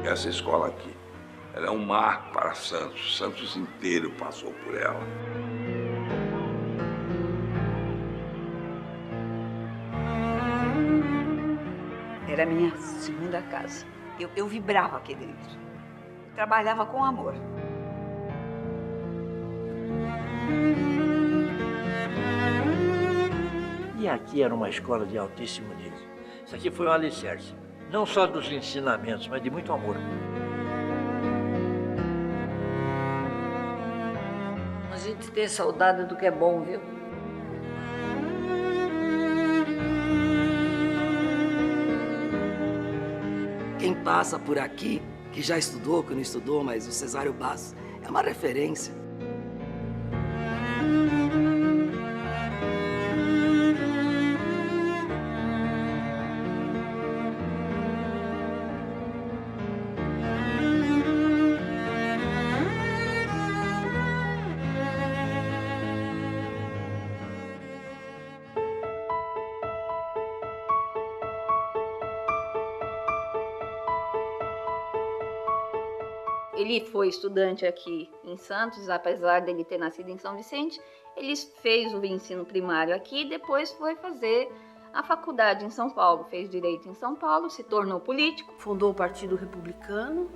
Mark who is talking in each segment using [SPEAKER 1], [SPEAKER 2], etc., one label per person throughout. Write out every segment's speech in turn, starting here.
[SPEAKER 1] essa escola aqui. Ela é um marco para Santos. Santos inteiro passou por ela.
[SPEAKER 2] Era a minha segunda casa. Eu vibrava aqui dentro. Eu trabalhava com amor.
[SPEAKER 3] E aqui era uma escola de altíssimo nível. Isso aqui foi um alicerce, não só dos ensinamentos, mas de muito amor.
[SPEAKER 4] A gente tem saudade do que é bom, viu?
[SPEAKER 5] Quem passa por aqui, que já estudou, que não estudou, mas o Cesário Bastos é uma referência.
[SPEAKER 6] Ele foi estudante aqui em Santos, apesar dele ter nascido em São Vicente. Ele fez o ensino primário aqui e depois foi fazer a faculdade em São Paulo. Fez direito em São Paulo, se tornou político.
[SPEAKER 7] Fundou o Partido Republicano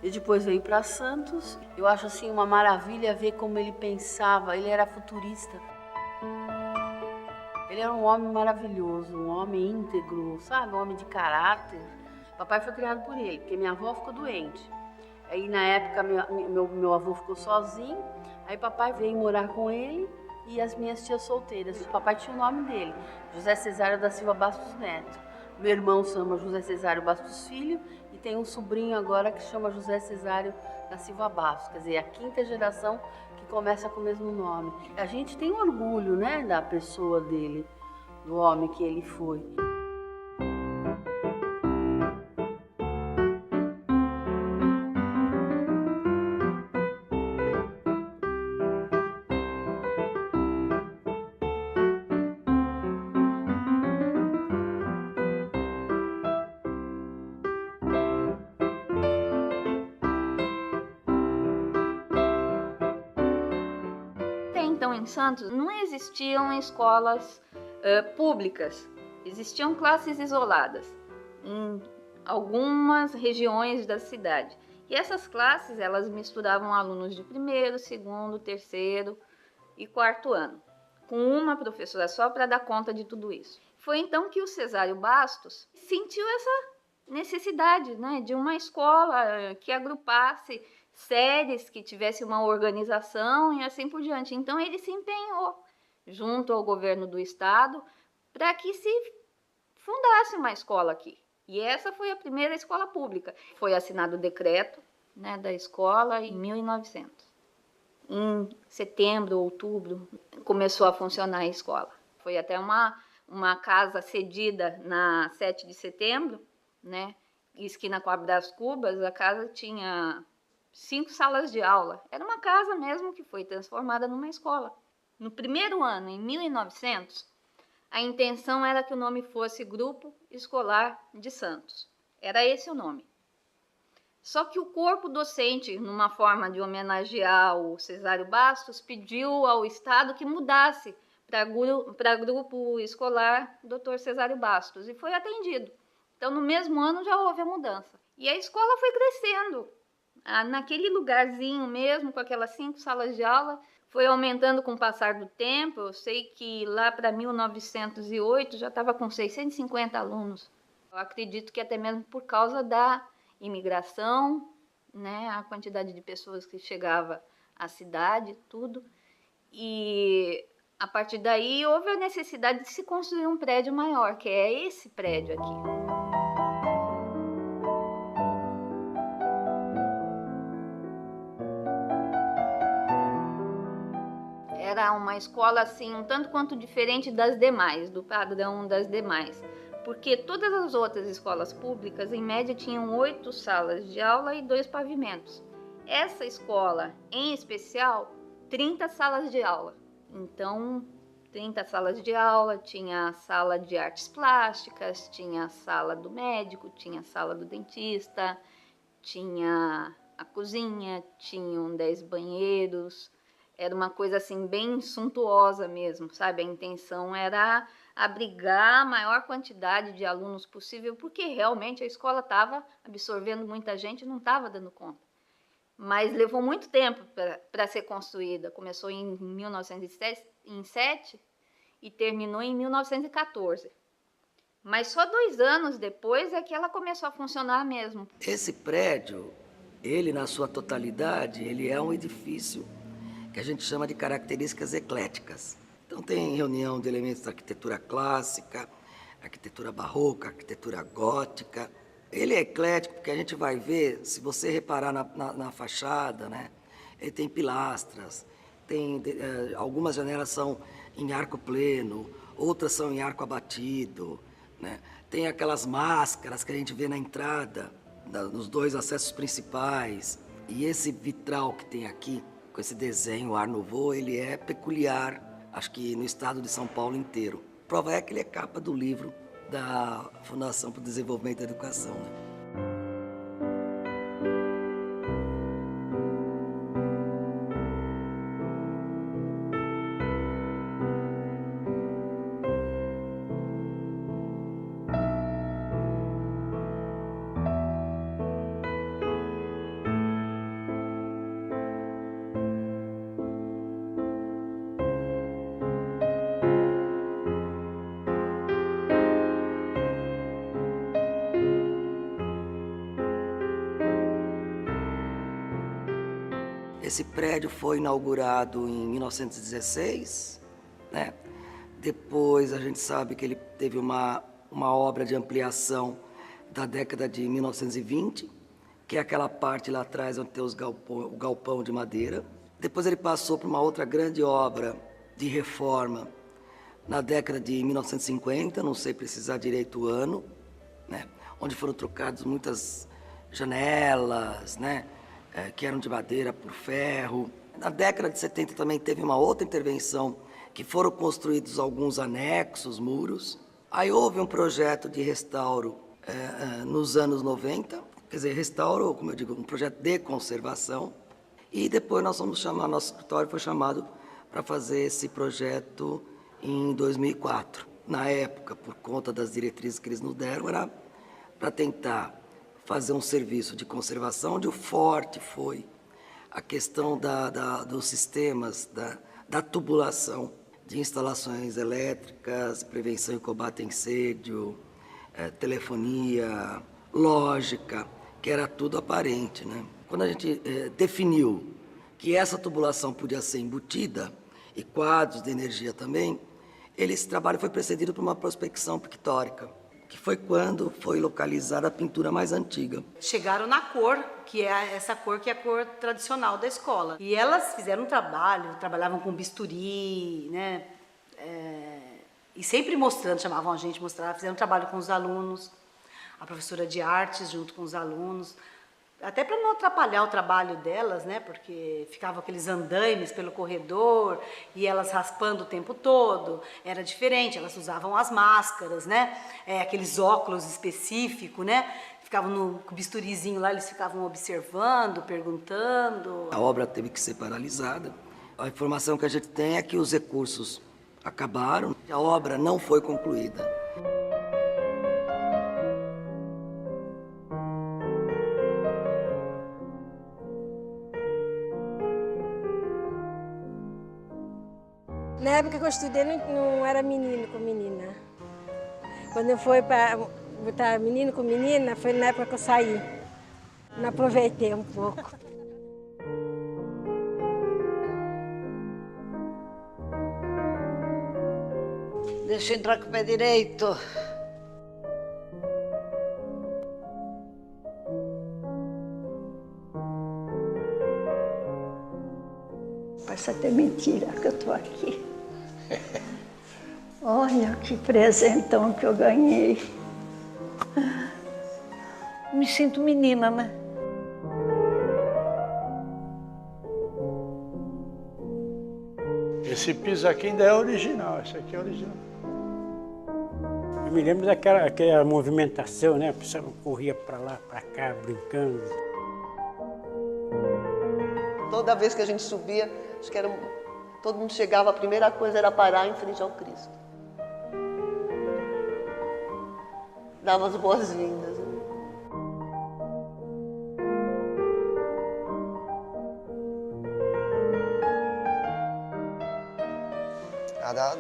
[SPEAKER 7] e depois veio para Santos. Eu acho assim uma maravilha ver como ele pensava. Ele era futurista. Ele era um homem maravilhoso, um homem íntegro, sabe? Um homem de caráter. Papai foi criado por ele, porque minha avó ficou doente. Aí, na época, meu avô ficou sozinho, aí papai veio morar com ele e as minhas tias solteiras. O papai tinha o nome dele, José Cesário da Silva Bastos Neto. Meu irmão chama José Cesário Bastos Filho e tem um sobrinho agora que chama José Cesário da Silva Bastos. Quer dizer, a quinta geração que começa com o mesmo nome. A gente tem orgulho, né, da pessoa dele, do homem que ele foi.
[SPEAKER 6] Então, em Santos, não existiam escolas públicas, existiam classes isoladas em algumas regiões da cidade. E essas classes, elas misturavam alunos de primeiro, segundo, terceiro e quarto ano, com uma professora só para dar conta de tudo isso. Foi então que o Cesário Bastos sentiu essa necessidade, né, de uma escola que agrupasse séries, que tivesse uma organização e assim por diante. Então ele se empenhou junto ao governo do estado para que se fundasse uma escola aqui. E essa foi a primeira escola pública. Foi assinado o decreto, né, da escola em 1900. Em setembro, outubro, começou a funcionar a escola. Foi até uma casa cedida na 7 de setembro, né, esquina com a Brás Cubas. A casa tinha 5 salas de aula. Era uma casa mesmo que foi transformada numa escola. No primeiro ano, em 1900, a intenção era que o nome fosse Grupo Escolar de Santos. Era esse o nome. Só que o corpo docente, numa forma de homenagear o Cesário Bastos, pediu ao Estado que mudasse para Grupo Escolar Dr. Cesário Bastos, e foi atendido. Então, no mesmo ano já houve a mudança. E a escola foi crescendo. Naquele lugarzinho mesmo, com aquelas 5 salas de aula, foi aumentando com o passar do tempo. Eu sei que lá para 1908 já estava com 650 alunos. Eu acredito que até mesmo por causa da imigração, né, a quantidade de pessoas que chegava à cidade, tudo. E a partir daí houve a necessidade de se construir um prédio maior, que é esse prédio aqui. Era uma escola assim, um tanto quanto diferente das demais, do padrão das demais, porque todas as outras escolas públicas, em média, tinham 8 salas de aula e 2 pavimentos. Essa escola, em especial, 30 salas de aula. Então, 30 salas de aula, tinha a sala de artes plásticas, tinha a sala do médico, tinha a sala do dentista, tinha a cozinha, tinham 10 banheiros, era uma coisa assim bem suntuosa mesmo, sabe? A intenção era abrigar a maior quantidade de alunos possível, porque realmente a escola estava absorvendo muita gente e não estava dando conta. Mas levou muito tempo para ser construída. Começou em 1907 e terminou em 1914. Mas só 2 anos depois é que ela começou a funcionar mesmo.
[SPEAKER 5] Esse prédio, ele na sua totalidade, ele é um edifício que a gente chama de características ecléticas. Então tem reunião de elementos da arquitetura clássica, arquitetura barroca, arquitetura gótica. Ele é eclético porque a gente vai ver, se você reparar na fachada, né? Ele tem pilastras, algumas janelas são em arco pleno, outras são em arco abatido, né? Tem aquelas máscaras que a gente vê na entrada, nos 2 acessos principais. E esse vitral que tem aqui, com esse desenho Art Nouveau, ele é peculiar, acho que no estado de São Paulo inteiro. Prova é que ele é capa do livro da Fundação para o Desenvolvimento da Educação, né? Esse prédio foi inaugurado em 1916, né? Depois a gente sabe que ele teve uma obra de ampliação da década de 1920, que é aquela parte lá atrás onde tem o galpão de madeira. Depois ele passou por uma outra grande obra de reforma na década de 1950, não sei precisar direito o ano, né? Onde foram trocadas muitas janelas, né? Que eram de madeira por ferro. Na década de 70 também teve uma outra intervenção, que foram construídos alguns anexos, muros. Aí houve um projeto de restauro nos anos 90, quer dizer, restauro, como eu digo, um projeto de conservação. E depois nosso escritório foi chamado para fazer esse projeto em 2004. Na época, por conta das diretrizes que eles nos deram, era para tentar fazer um serviço de conservação, onde o forte foi a questão dos sistemas, da tubulação, de instalações elétricas, prevenção e combate a incêndio, telefonia, lógica, que era tudo aparente, né? Quando a gente definiu que essa tubulação podia ser embutida, e quadros de energia também, esse trabalho foi precedido por uma prospecção pictórica, que foi quando foi localizada a pintura mais antiga.
[SPEAKER 8] Chegaram na cor, que é essa cor que é a cor tradicional da escola. E elas fizeram um trabalho, trabalhavam com bisturi, né? E sempre mostrando, chamavam a gente mostrar, fizeram um trabalho com os alunos, a professora de artes junto com os alunos, até para não atrapalhar o trabalho delas, né? Porque ficavam aqueles andaimes pelo corredor e elas raspando o tempo todo, era diferente, elas usavam as máscaras, né? Aqueles óculos específicos, né? Ficavam com o bisturizinho lá, eles ficavam observando, perguntando.
[SPEAKER 5] A obra teve que ser paralisada. A informação que a gente tem é que os recursos acabaram, a obra não foi concluída.
[SPEAKER 9] Na época que eu estudei, não era menino com menina. Quando eu fui para botar menino com menina, foi na época que eu saí. Não aproveitei um pouco.
[SPEAKER 4] Deixa eu entrar com o pé direito.
[SPEAKER 2] Parece até mentira que eu estou aqui. Olha que presentão que eu ganhei.
[SPEAKER 4] Me sinto menina, né?
[SPEAKER 10] Esse piso aqui ainda é original, esse aqui é original. Eu me lembro daquela movimentação, né? A pessoa corria para lá, para cá, brincando.
[SPEAKER 11] Toda vez que a gente subia, acho que todo mundo chegava, a primeira coisa era parar em frente ao Cristo. Dava as boas-vindas.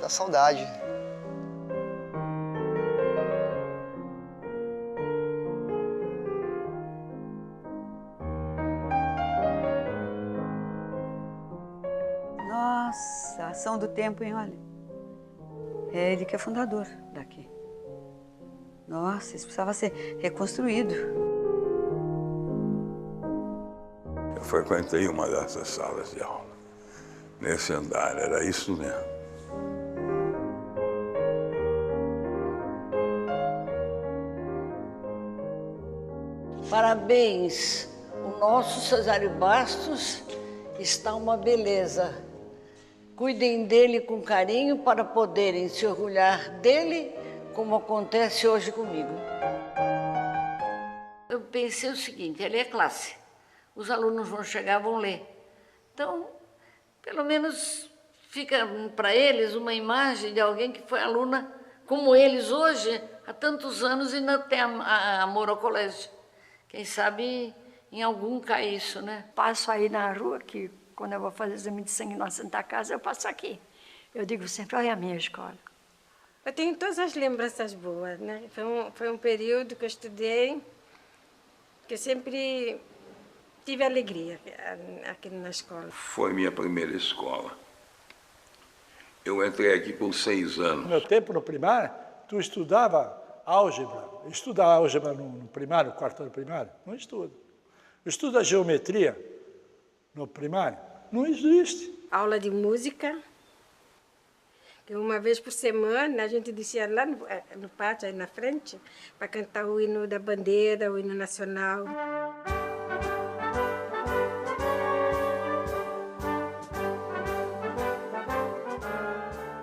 [SPEAKER 12] Dá saudade.
[SPEAKER 2] Nossa, ação do tempo, hein, olha. É ele que é fundador daqui. Nossa, isso precisava ser reconstruído.
[SPEAKER 1] Eu frequentei uma dessas salas de aula, nesse andar, era isso mesmo.
[SPEAKER 4] Parabéns, o nosso Cesário Bastos está uma beleza. Cuidem dele com carinho para poderem se orgulhar dele, como acontece hoje comigo. Eu pensei o seguinte, ele é classe, os alunos vão chegar, vão ler. Então, pelo menos fica para eles uma imagem de alguém que foi aluna como eles hoje, há tantos anos, e ainda tem amor ao colégio. Quem sabe em algum cai isso, né?
[SPEAKER 13] Passo aí na rua, que quando eu vou fazer exame de sangue na Santa Casa, eu passo aqui. Eu digo sempre, olha a minha escola.
[SPEAKER 9] Eu tenho todas as lembranças boas, né? Foi um período que eu estudei, que eu sempre tive alegria aqui na escola.
[SPEAKER 1] Foi minha primeira escola. Eu entrei aqui com 6 anos.
[SPEAKER 10] No meu tempo, no primário, tu estudava álgebra. Estuda álgebra no primário, quarto ano primário? Não estuda. Estuda geometria no primário? Não existe.
[SPEAKER 9] Aula de música. Que uma vez por semana a gente descia lá no pátio, aí na frente, para cantar o hino da bandeira, o hino nacional.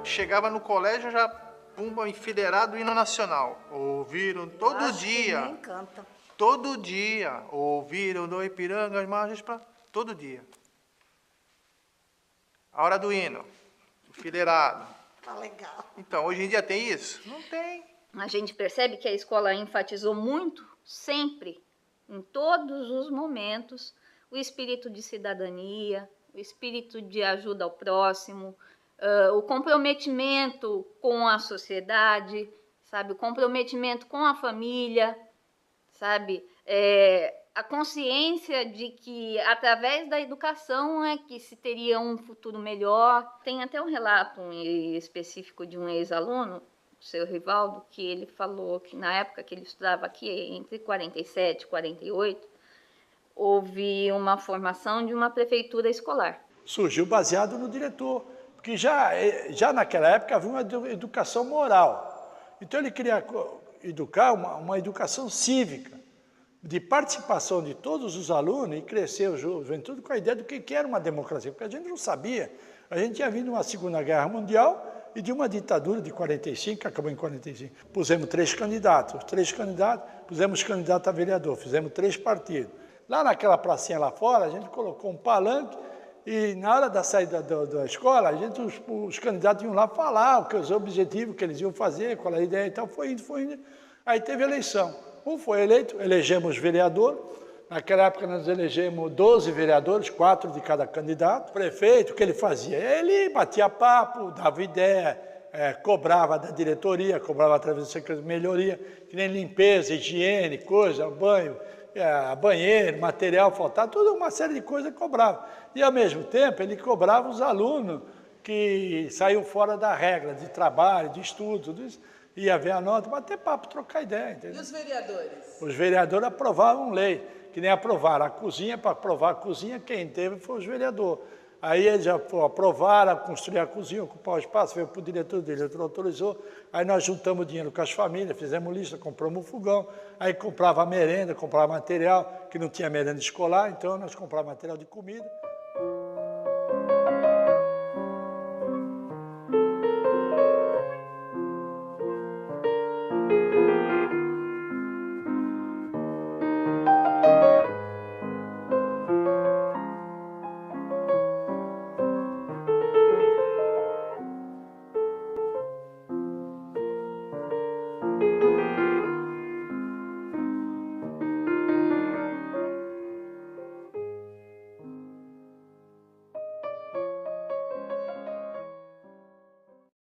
[SPEAKER 14] Chegava no colégio já pumba enfileirado o hino nacional. Ouviram todo dia.
[SPEAKER 8] Nem canta.
[SPEAKER 14] Todo dia. Ouviram do Ipiranga as margens para todo dia. A hora do hino. Enfileirado.
[SPEAKER 8] Tá legal.
[SPEAKER 14] Então, hoje em dia tem isso? Não tem.
[SPEAKER 6] A gente percebe que a escola enfatizou muito, sempre, em todos os momentos, o espírito de cidadania, o espírito de ajuda ao próximo, o comprometimento com a sociedade, sabe? O comprometimento com a família, sabe? A consciência de que através da educação é que se teria um futuro melhor. Tem até um relato específico de um ex-aluno, o seu Rivaldo, que ele falou que na época que ele estudava aqui, entre 47 e 48, houve uma formação de uma prefeitura escolar.
[SPEAKER 10] Surgiu baseado no diretor, porque já naquela época havia uma educação moral. Então ele queria educar uma educação cívica, de participação de todos os alunos e crescer a juventude com a ideia do que era uma democracia, porque a gente não sabia. A gente tinha vindo uma Segunda Guerra Mundial e de uma ditadura de 45, que acabou em 45. Pusemos 3 candidatos, pusemos candidato a vereador, fizemos 3 partidos. Lá naquela pracinha lá fora, a gente colocou um palanque e na hora da saída da escola, os candidatos iam lá falar os objetivos que eles iam fazer, qual a ideia e tal, foi indo. Aí teve eleição. Um foi eleito, elegemos vereador. Naquela época nós elegemos 12 vereadores, 4 de cada candidato. O prefeito, o que ele fazia? Ele batia papo, dava ideia, cobrava da diretoria, cobrava através do secretário de melhoria, que nem limpeza, higiene, coisa, banho, banheiro, material faltava, toda uma série de coisas cobrava. E ao mesmo tempo ele cobrava os alunos que saíam fora da regra de trabalho, de estudo, tudo isso. Ia ver a nota, bater papo, trocar ideia. Entendeu?
[SPEAKER 15] E os vereadores?
[SPEAKER 10] Os vereadores aprovavam lei, que nem aprovaram a cozinha. Para aprovar a cozinha, quem teve foi os vereadores. Aí eles já aprovaram, construir a cozinha, ocupar o espaço, veio para o diretor, autorizou. Aí nós juntamos dinheiro com as famílias, fizemos lista, compramos um fogão. Aí comprava merenda, comprava material, que não tinha merenda escolar, então nós comprávamos material de comida.